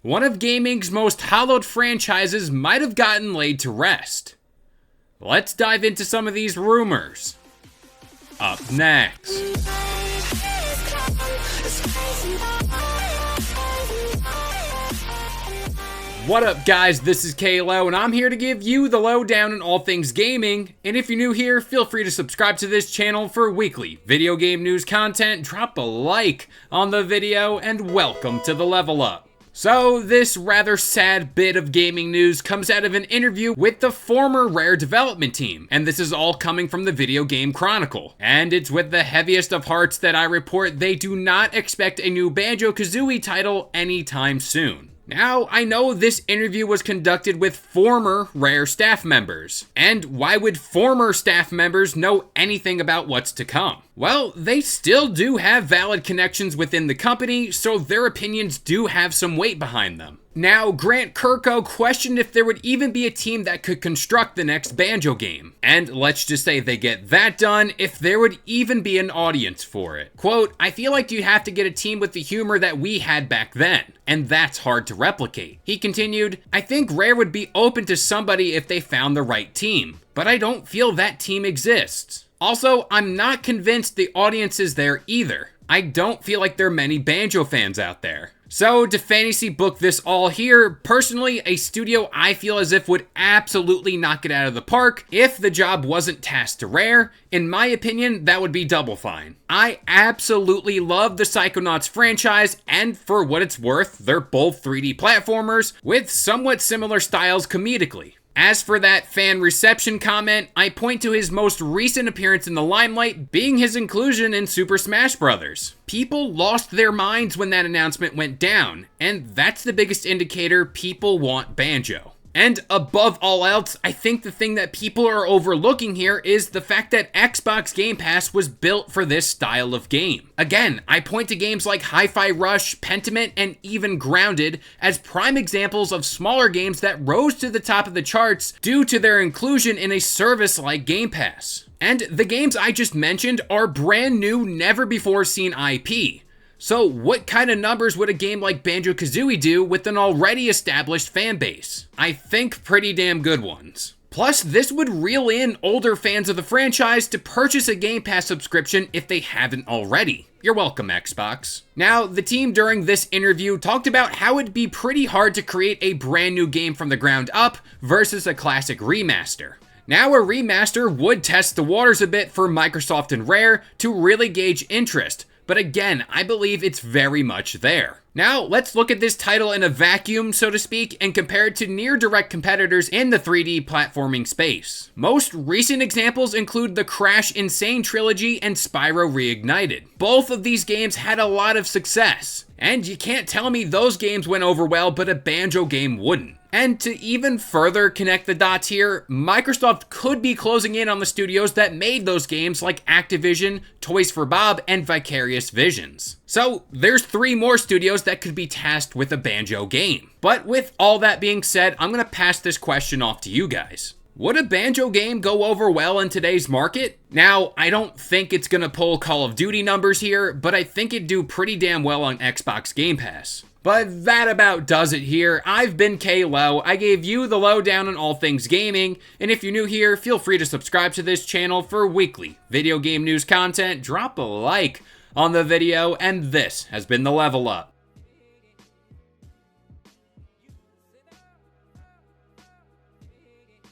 One of gaming's most hallowed franchises might have gotten laid to rest. Let's dive into some of these rumors. Up next. What up guys, this is Kalo and I'm here to give you the lowdown on all things gaming, and if you're new here, feel free to subscribe to this channel for weekly video game news content, drop a like on the video, and welcome to the Level Up. So this rather sad bit of gaming news comes out of an interview with the former Rare development team, and this is all coming from the video game Kronicle. And it's with the heaviest of hearts that I report they do not expect a new Banjo Kazooie title anytime soon. Now, I know this interview was conducted with former Rare staff members. And why would former staff members know anything about what's to come? Well, they still do have valid connections within the company, so their opinions do have some weight behind them. Now, Grant Kirko questioned if there would even be a team that could construct the next Banjo game. And let's just say they get that done, if there would even be an audience for it. Quote, "I feel like you have to get a team with the humor that we had back then, and that's hard to replicate." He continued, "I think Rare would be open to somebody if they found the right team, but I don't feel that team exists. Also, I'm not convinced the audience is there either. I don't feel like there are many Banjo fans out there." So, to fantasy book this all here, personally, a studio I feel as if would absolutely knock it out of the park if the job wasn't tasked to Rare. In my opinion, that would be Double Fine. I absolutely love the Psychonauts franchise, and for what it's worth, they're both 3D platformers with somewhat similar styles comedically. As for that fan reception comment, I point to his most recent appearance in the limelight being his inclusion in Super Smash Bros. People lost their minds when that announcement went down, and that's the biggest indicator people want Banjo. And above all else, I think the thing that people are overlooking here is the fact that Xbox Game Pass was built for this style of game. Again, I point to games like Hi-Fi Rush, Pentiment, and even Grounded as prime examples of smaller games that rose to the top of the charts due to their inclusion in a service like Game Pass. And the games I just mentioned are brand new, never before seen IP. So what kind of numbers would a game like Banjo Kazooie do with an already established fan base? I think pretty damn good ones. Plus, this would reel in older fans of the franchise to purchase a Game Pass subscription if they haven't already. You're welcome, Xbox. Now, the team during this interview talked about how it'd be pretty hard to create a brand new game from the ground up versus a classic remaster. Now, a remaster would test the waters a bit for Microsoft and Rare to really gauge interest. But again, I believe it's very much there. Now, let's look at this title in a vacuum, so to speak, and compare it to near-direct competitors in the 3D platforming space. Most recent examples include the Crash Insane trilogy and Spyro Reignited. Both of these games had a lot of success, and you can't tell me those games went over well, but a Banjo game wouldn't. And to even further connect the dots here, Microsoft could be closing in on the studios that made those games like Activision, Toys for Bob, and Vicarious Visions. So there's 3 more studios that could be tasked with a Banjo game. But with all that being said, I'm gonna pass this question off to you guys. Would a Banjo game go over well in today's market? Now, I don't think it's gonna pull Call of Duty numbers here, but I think it'd do pretty damn well on Xbox Game Pass. But that about does it here. I've been Kalo. I gave you the lowdown on all things gaming, and if you're new here, feel free to subscribe to this channel for weekly video game news content, drop a like on the video, and this has been the Level Up.